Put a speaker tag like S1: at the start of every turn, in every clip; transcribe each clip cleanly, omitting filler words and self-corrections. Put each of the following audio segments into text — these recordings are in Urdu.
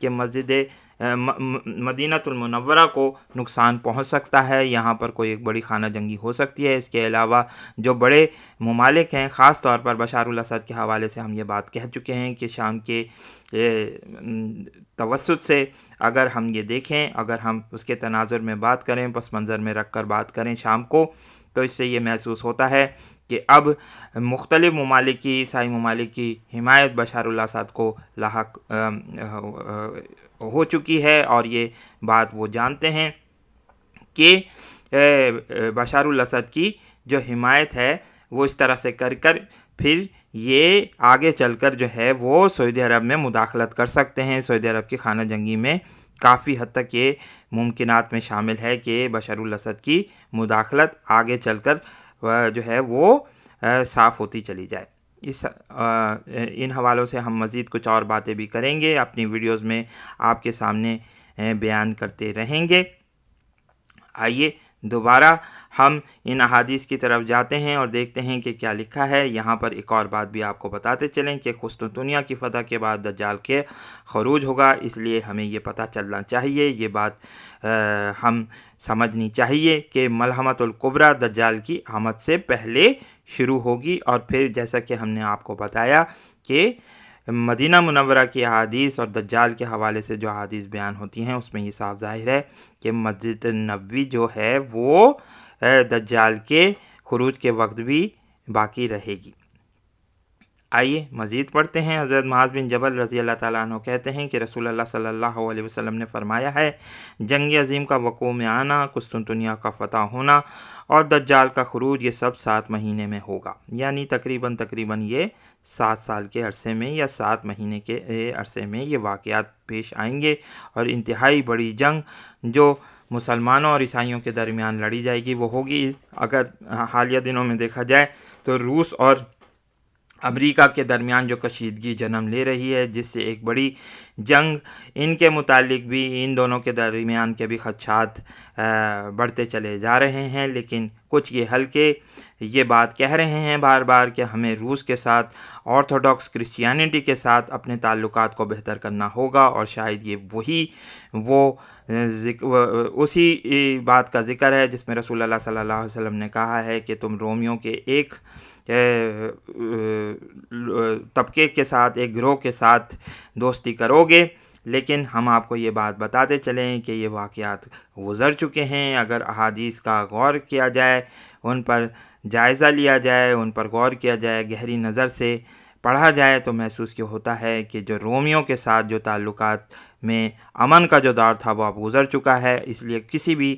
S1: کہ مسجد مدینۃ المنورہ کو نقصان پہنچ سکتا ہے، یہاں پر کوئی ایک بڑی خانہ جنگی ہو سکتی ہے۔ اس کے علاوہ جو بڑے ممالک ہیں، خاص طور پر بشار الاسد کے حوالے سے ہم یہ بات کہہ چکے ہیں کہ شام کے توسط سے اگر ہم یہ دیکھیں، اگر ہم اس کے تناظر میں بات کریں، پس منظر میں رکھ کر بات کریں شام کو، تو اس سے یہ محسوس ہوتا ہے کہ اب مختلف ممالک کی، عیسائی ممالک کی حمایت بشار الاسد کو لاحق ہو چکی ہے، اور یہ بات وہ جانتے ہیں کہ بشار الاسد کی جو حمایت ہے وہ اس طرح سے کر پھر یہ آگے چل کر جو ہے وہ سعودی عرب میں مداخلت کر سکتے ہیں۔ سعودی عرب کی خانہ جنگی میں کافی حد تک یہ ممکنات میں شامل ہے کہ بشار الاسد کی مداخلت آگے چل کر جو ہے وہ صاف ہوتی چلی جائے۔ ان حوالوں سے ہم مزید کچھ اور باتیں بھی کریں گے، اپنی ویڈیوز میں آپ کے سامنے بیان کرتے رہیں گے۔ آئیے دوبارہ ہم ان احادیث کی طرف جاتے ہیں اور دیکھتے ہیں کہ کیا لکھا ہے۔ یہاں پر ایک اور بات بھی آپ کو بتاتے چلیں کہ قسطنطنیہ کی فتح کے بعد دجال کے خروج ہوگا، اس لیے ہمیں یہ پتہ چلنا چاہیے، یہ بات ہم سمجھنی چاہیے کہ ملحمۃ الکبریٰ دجال کی آمد سے پہلے شروع ہوگی، اور پھر جیسا کہ ہم نے آپ کو بتایا کہ مدینہ منورہ کی احادیث اور دجال کے حوالے سے جو احادیث بیان ہوتی ہیں اس میں یہ صاف ظاہر ہے کہ مسجد نبوی جو ہے وہ دجال کے خروج کے وقت بھی باقی رہے گی۔ آئیے مزید پڑھتے ہیں۔ حضرت معاذ بن جبل رضی اللہ تعالیٰ عنہ کہتے ہیں کہ رسول اللہ صلی اللہ علیہ وسلم نے فرمایا ہے، جنگ عظیم کا وقوع میں آنا، قسطنطنیہ کا فتح ہونا اور دجال کا خروج، یہ سب 7 مہینے میں ہوگا، یعنی تقریباً یہ 7 سال کے عرصے میں یا 7 مہینے کے عرصے میں یہ واقعات پیش آئیں گے، اور انتہائی بڑی جنگ جو مسلمانوں اور عیسائیوں کے درمیان لڑی جائے گی وہ ہوگی۔ اگر حالیہ دنوں میں دیکھا جائے تو روس اور امریکہ کے درمیان جو کشیدگی جنم لے رہی ہے، جس سے ایک بڑی جنگ، ان کے متعلق بھی ان دونوں کے درمیان کے بھی خدشات بڑھتے چلے جا رہے ہیں، لیکن کچھ یہ حلقے یہ بات کہہ رہے ہیں بار بار کہ ہمیں روس کے ساتھ، آرتھوڈاکس کرسچینٹی کے ساتھ اپنے تعلقات کو بہتر کرنا ہوگا، اور شاید یہ اسی بات کا ذکر ہے جس میں رسول اللہ صلی اللہ علیہ وسلم نے کہا ہے کہ تم رومیوں کے ایک طبقے کے ساتھ، ایک گروہ کے ساتھ دوستی کرو گے، لیکن ہم آپ کو یہ بات بتاتے چلیں کہ یہ واقعات گزر چکے ہیں۔ اگر احادیث کا غور کیا جائے، ان پر جائزہ لیا جائے، ان پر غور کیا جائے، گہری نظر سے پڑھا جائے، تو محسوس کیا ہوتا ہے کہ جو رومیوں کے ساتھ جو تعلقات میں امن کا جو دور تھا وہ اب گزر چکا ہے، اس لیے کسی بھی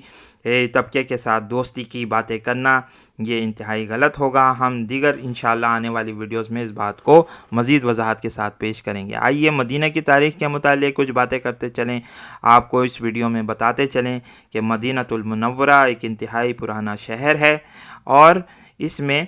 S1: طبقے کے ساتھ دوستی کی باتیں کرنا یہ انتہائی غلط ہوگا۔ ہم دیگر انشاءاللہ آنے والی ویڈیوز میں اس بات کو مزید وضاحت کے ساتھ پیش کریں گے۔ آئیے مدینہ کی تاریخ کے متعلق کچھ باتیں کرتے چلیں، آپ کو اس ویڈیو میں بتاتے چلیں کہ مدینۃ المنورہ ایک انتہائی پرانا شہر ہے، اور اس میں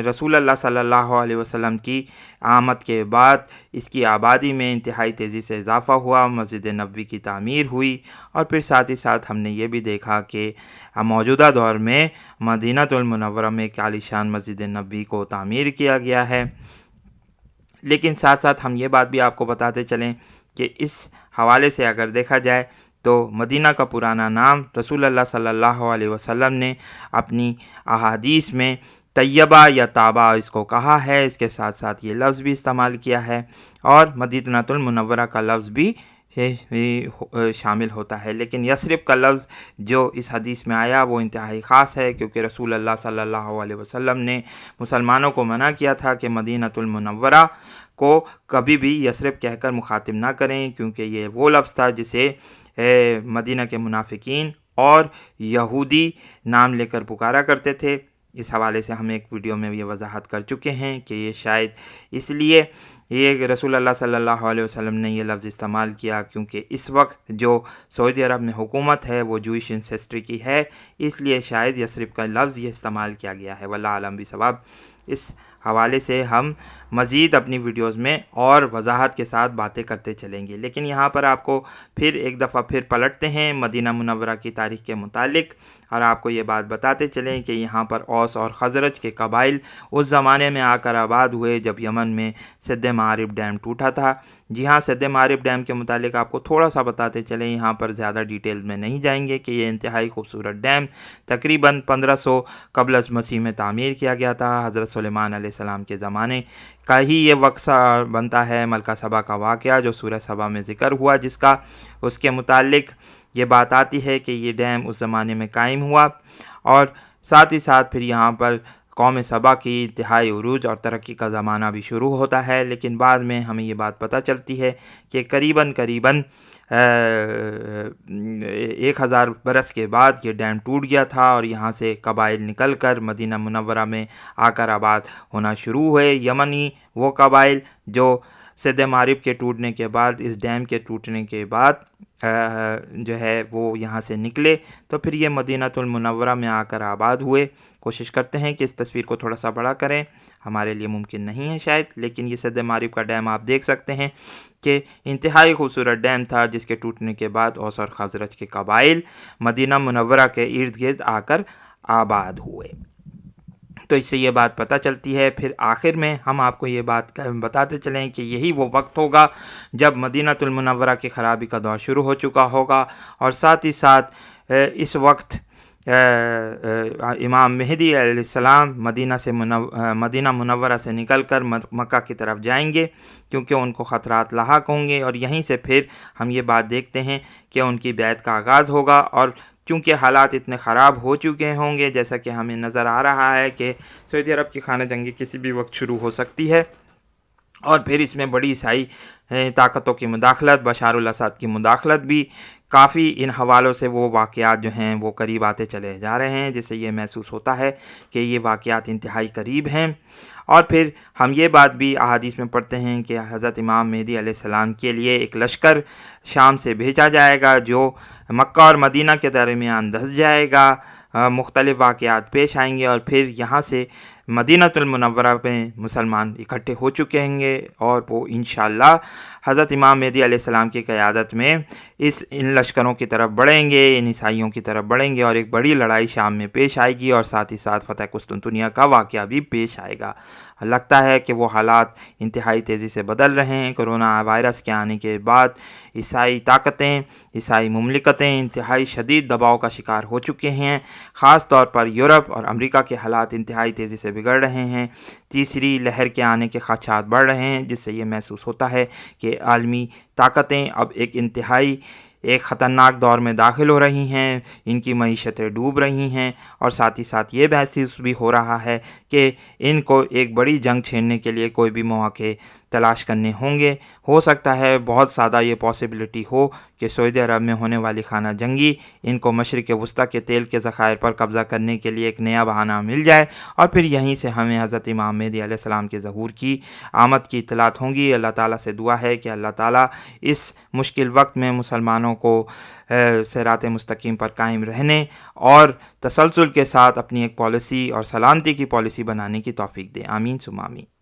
S1: رسول اللہ صلی اللہ علیہ وسلم کی آمد کے بعد اس کی آبادی میں انتہائی تیزی سے اضافہ ہوا، مسجد نبوی کی تعمیر ہوئی، اور پھر ساتھ ہی ساتھ ہم نے یہ بھی دیکھا کہ موجودہ دور میں مدینۃ المنورہ میں ایک عالی شان مسجد نبوی کو تعمیر کیا گیا ہے۔ لیکن ساتھ ساتھ ہم یہ بات بھی آپ کو بتاتے چلیں کہ اس حوالے سے اگر دیکھا جائے تو مدینہ کا پرانا نام رسول اللہ صلی اللہ علیہ وسلم نے اپنی احادیث میں طیبہ یا طابہ اس کو کہا ہے، اس کے ساتھ ساتھ یہ لفظ بھی استعمال کیا ہے، اور مدینۃ المنورہ کا لفظ بھی شامل ہوتا ہے، لیکن یثرب کا لفظ جو اس حدیث میں آیا وہ انتہائی خاص ہے، کیونکہ رسول اللہ صلی اللہ علیہ وسلم نے مسلمانوں کو منع کیا تھا کہ مدینۃ المنورہ کو کبھی بھی یثرب کہہ کر مخاطب نہ کریں، کیونکہ یہ وہ لفظ تھا جسے مدینہ کے منافقین اور یہودی نام لے کر پکارا کرتے تھے۔ اس حوالے سے ہم ایک ویڈیو میں یہ وضاحت کر چکے ہیں کہ یہ شاید اس لیے یہ رسول اللہ صلی اللہ علیہ وسلم نے یہ لفظ استعمال کیا کیونکہ اس وقت جو سعودی عرب میں حکومت ہے وہ جوئش انسیسٹری کی ہے، اس لیے شاید یثرب کا لفظ یہ استعمال کیا گیا ہے، واللہ اعلم بالصواب۔ اس حوالے سے ہم مزید اپنی ویڈیوز میں اور وضاحت کے ساتھ باتیں کرتے چلیں گے۔ لیکن یہاں پر آپ کو پھر ایک دفعہ پھر پلٹتے ہیں مدینہ منورہ کی تاریخ کے متعلق، اور آپ کو یہ بات بتاتے چلیں کہ یہاں پر اوس اور خزرج کے قبائل اس زمانے میں آ کر آباد ہوئے جب یمن میں سد معارف ڈیم ٹوٹا تھا۔ جی ہاں، سد معارف ڈیم کے متعلق آپ کو تھوڑا سا بتاتے چلیں، یہاں پر زیادہ ڈیٹیل میں نہیں جائیں گے، کہ یہ انتہائی خوبصورت ڈیم تقریباً 1500 قبل از مسیح میں تعمیر کیا گیا تھا۔ حضرت سلیمان علیہ السلام کے زمانے کا ہی یہ وقت بنتا ہے ملکہ سبا کا واقعہ جو سورہ سبا میں ذکر ہوا، جس کا اس کے متعلق یہ بات آتی ہے کہ یہ ڈیم اس زمانے میں قائم ہوا، اور ساتھ ہی ساتھ پھر یہاں پر قوم سبا کی انتہائی عروج اور ترقی کا زمانہ بھی شروع ہوتا ہے۔ لیکن بعد میں ہمیں یہ بات پتہ چلتی ہے کہ قریباً 1000 برس کے بعد یہ ڈیم ٹوٹ گیا تھا، اور یہاں سے قبائل نکل کر مدینہ منورہ میں آ کر آباد ہونا شروع ہوئے۔ یمنی وہ قبائل جو سد معارف کے ٹوٹنے کے بعد، اس ڈیم کے ٹوٹنے کے بعد جو ہے وہ یہاں سے نکلے، تو پھر یہ مدینہ المنورہ میں آ کر آباد ہوئے۔ کوشش کرتے ہیں کہ اس تصویر کو تھوڑا سا بڑا کریں، ہمارے لیے ممکن نہیں ہے شاید، لیکن یہ سد معارف کا ڈیم آپ دیکھ سکتے ہیں کہ انتہائی خوبصورت ڈیم تھا، جس کے ٹوٹنے کے بعد اوس اور خزرج کے قبائل مدینہ منورہ کے ارد گرد آ کر آباد ہوئے۔ تو اس سے یہ بات پتہ چلتی ہے۔ پھر آخر میں ہم آپ کو یہ بات بتاتے چلیں کہ یہی وہ وقت ہوگا جب مدینہ المنورہ کی خرابی کا دور شروع ہو چکا ہوگا، اور ساتھ ہی ساتھ اس وقت امام مہدی علیہ السلام مدینہ منورہ سے نکل کر مکہ کی طرف جائیں گے، کیونکہ ان کو خطرات لاحق ہوں گے، اور یہیں سے پھر ہم یہ بات دیکھتے ہیں کہ ان کی بیعت کا آغاز ہوگا۔ اور چونکہ حالات اتنے خراب ہو چکے ہوں گے، جیسا کہ ہمیں نظر آ رہا ہے کہ سعودی عرب کی خانہ جنگی کسی بھی وقت شروع ہو سکتی ہے، اور پھر اس میں بڑی عیسائی طاقتوں کی مداخلت، بشار الاسد کی مداخلت بھی کافی ان حوالوں سے وہ واقعات جو ہیں وہ قریب آتے چلے جا رہے ہیں، جس سے یہ محسوس ہوتا ہے کہ یہ واقعات انتہائی قریب ہیں۔ اور پھر ہم یہ بات بھی احادیث میں پڑھتے ہیں کہ حضرت امام مہدی علیہ السلام کے لیے ایک لشکر شام سے بھیجا جائے گا جو مکہ اور مدینہ کے درمیان دھس جائے گا، مختلف واقعات پیش آئیں گے، اور پھر یہاں سے مدینہ المنورہ میں مسلمان اکٹھے ہو چکے ہیں گے، اور وہ انشاءاللہ حضرت امام مہدی علیہ السلام کی قیادت میں ان لشکروں کی طرف بڑھیں گے، ان عیسائیوں کی طرف بڑھیں گے، اور ایک بڑی لڑائی شام میں پیش آئے گی، اور ساتھ ہی ساتھ فتح قسطنطنیہ کا واقعہ بھی پیش آئے گا۔ لگتا ہے کہ وہ حالات انتہائی تیزی سے بدل رہے ہیں۔ کرونا وائرس کے آنے کے بعد عیسائی طاقتیں، عیسائی مملکتیں انتہائی شدید دباؤ کا شکار ہو چکے ہیں، خاص طور پر یورپ اور امریکہ کے حالات انتہائی تیزی سے بگڑ رہے ہیں۔ تیسری لہر کے آنے کے خدشات بڑھ رہے ہیں، جس سے یہ محسوس ہوتا ہے کہ عالمی طاقتیں اب ایک خطرناک دور میں داخل ہو رہی ہیں، ان کی معیشتیں ڈوب رہی ہیں، اور ساتھ ہی ساتھ یہ محسوس بھی ہو رہا ہے کہ ان کو ایک بڑی جنگ چھیڑنے کے لیے کوئی بھی مواقع تلاش کرنے ہوں گے۔ ہو سکتا ہے بہت زیادہ یہ پاسبلٹی ہو کہ سعودی عرب میں ہونے والی خانہ جنگی ان کو مشرق وسطیٰ کے تیل کے ذخائر پر قبضہ کرنے کے لیے ایک نیا بہانہ مل جائے، اور پھر یہیں سے ہمیں حضرت امام مہدی علیہ السلام کے ظہور کی آمد کی اطلاعات ہوں گی۔ اللہ تعالیٰ سے دعا ہے کہ اللہ تعالیٰ اس مشکل وقت میں مسلمانوں کو صراط مستقیم پر قائم رہنے اور تسلسل کے ساتھ اپنی ایک پالیسی اور سلامتی کی پالیسی بنانے کی توفیق دے۔ آمین ثم آمین۔